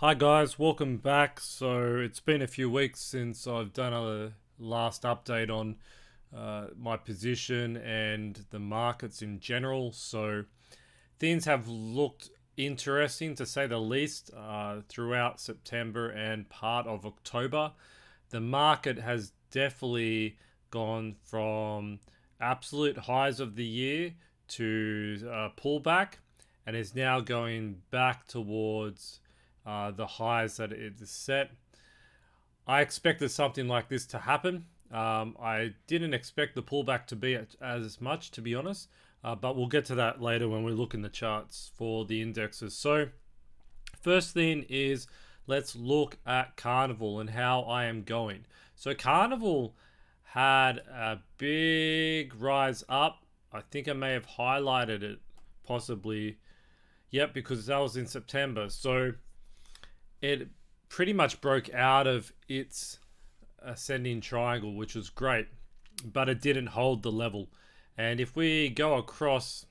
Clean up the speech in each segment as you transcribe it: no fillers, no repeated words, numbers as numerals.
Hi guys, welcome back. So it's been a few weeks since I've done a last update on my position and the markets in general. So things have looked interesting to say the least throughout September and part of October. The market has definitely gone from absolute highs of the year to pullback and is now going back towards the highs that it is set. I expected something like this to happen. I didn't expect the pullback to be as much, to be honest, but we'll get to that later when we look in the charts for the indexes. So, first thing is let's look at Carnival and how I am going. So, Carnival had a big rise up. I think I may have highlighted it possibly. Yep, because that was in September. So, it pretty much broke out of its ascending triangle, which was great, but it didn't hold the level. And if we go across,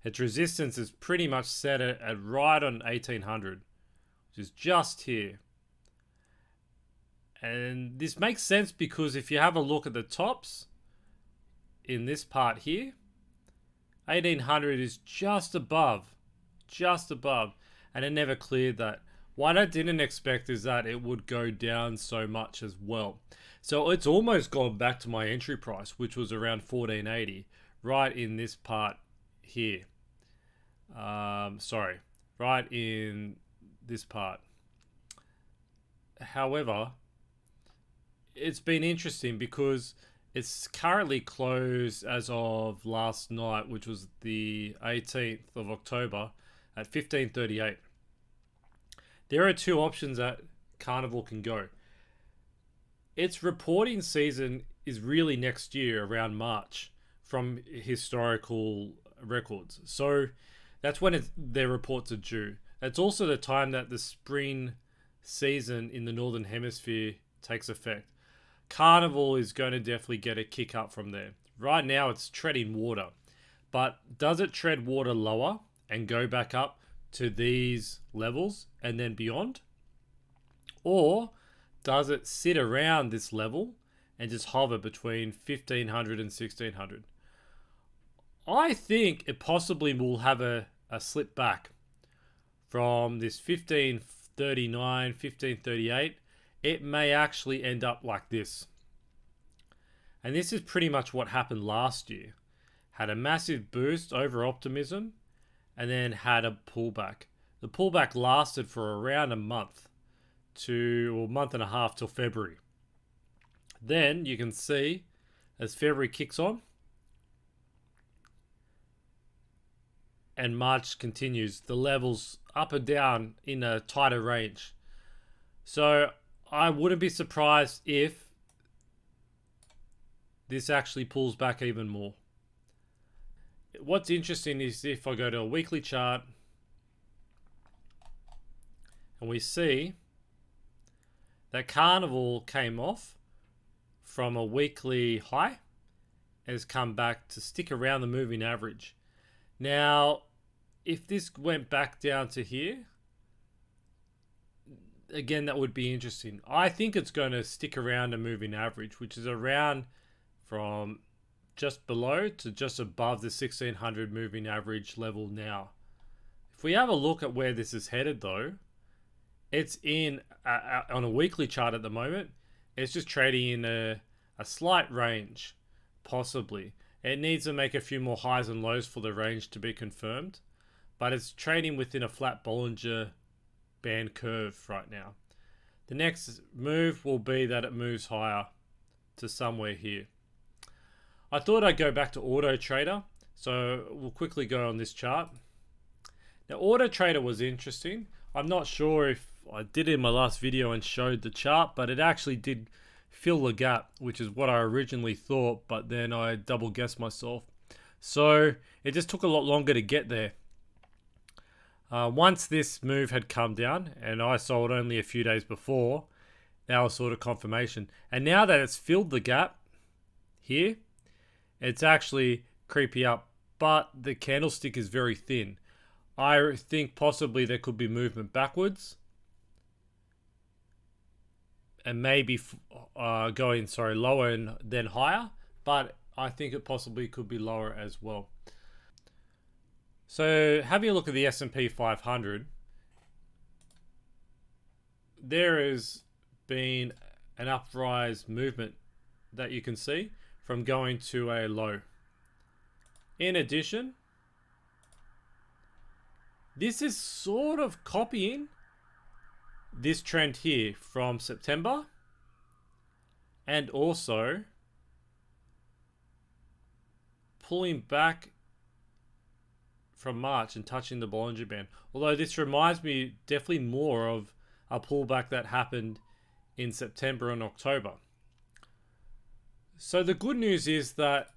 its resistance is pretty much set at right on 1800, which is just here. And this makes sense because if you have a look at the tops in this part here, 1800 is just above, and it never cleared that. What I didn't expect is that it would go down so much as well. So it's almost gone back to my entry price, which was around 1480, right in this part here. Right in this part. However, it's been interesting because it's currently closed as of last night, which was the 18th of October at 1538. There are two options that Carnival can go. Its reporting season is really next year around March from historical records. So that's when their reports are due. That's also the time that the spring season in the Northern Hemisphere takes effect. Carnival is going to definitely get a kick up from there. Right now it's treading water. But does it tread water lower and go back up to these levels and then beyond? Or does it sit around this level and just hover between 1500 and 1600? I think it possibly will have a slip back from this 1539, 1538. It may actually end up like this. And this is pretty much what happened last year. Had a massive boost over optimism and then had a pullback. The pullback lasted for around a month or month and a half till February. Then you can see as February kicks on and March continues, the levels up and down in a tighter range. So I wouldn't be surprised if this actually pulls back even more. What's interesting is if I go to a weekly chart and we see that Carnival came off from a weekly high and has come back to stick around the moving average. Now, if this went back down to here, again, that would be interesting. I think it's going to stick around a moving average, which is around from just below to just above the 1600 moving average level now. If we have a look at where this is headed though, it's in on a weekly chart at the moment. It's just trading in a slight range, possibly. It needs to make a few more highs and lows for the range to be confirmed, but it's trading within a flat Bollinger Band curve right now. The next move will be that it moves higher to somewhere here. I thought I'd go back to Auto Trader, so we'll quickly go on this chart. Now, Auto Trader was interesting. I'm not sure if I did it in my last video and showed the chart, but it actually did fill the gap, which is what I originally thought, but then I double guessed myself. So it just took a lot longer to get there. Once this move had come down, and I sold only a few days before, that was sort of confirmation. And now that it's filled the gap here, it's actually creepy up, but the candlestick is very thin. I think possibly there could be movement backwards and maybe going lower and then higher, but I think it possibly could be lower as well. So having a look at the S&P 500, there has been an uprise movement that you can see from going to a low. In addition, this is sort of copying this trend here from September and also pulling back from March and touching the Bollinger Band. Although this reminds me definitely more of a pullback that happened in September and October. So the good news is that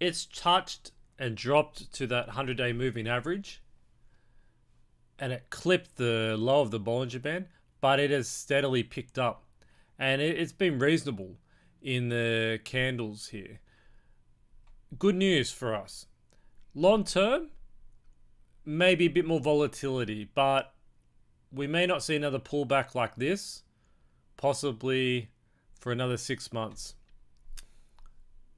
it's touched and dropped to that 100-day moving average, and it clipped the low of the Bollinger Band, but it has steadily picked up, and it's been reasonable in the candles here. Good news for us. Long term, maybe a bit more volatility, but we may not see another pullback like this, possibly for another 6 months.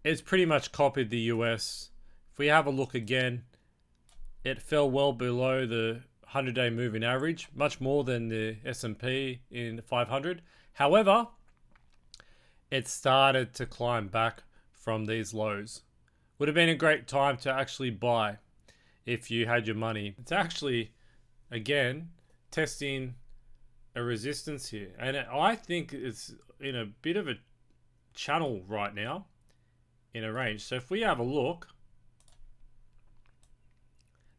It's pretty much copied the US. If we have a look again, it fell well below the 100-day moving average, much more than the S&P in 500. However, it started to climb back from these lows. Would have been a great time to actually buy if you had your money. It's actually, again, testing a resistance here. And I think it's in a bit of a channel right now in a range. So if we have a look,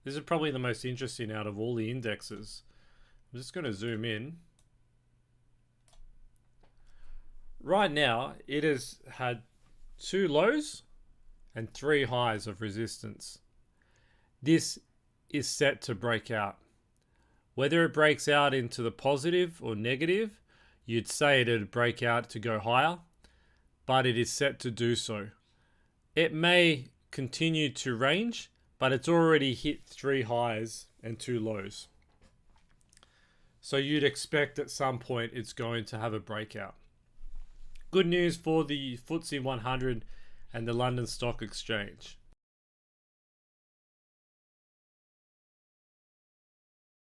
this is probably the most interesting out of all the indexes. I'm just going to zoom in. Right now, it has had 2 lows and 3 highs of resistance. This is set to break out. Whether it breaks out into the positive or negative, you'd say it'd break out to go higher, but it is set to do so. It may continue to range, but it's already hit 3 highs and 2 lows. So you'd expect at some point it's going to have a breakout. Good news for the FTSE 100 and the London Stock Exchange.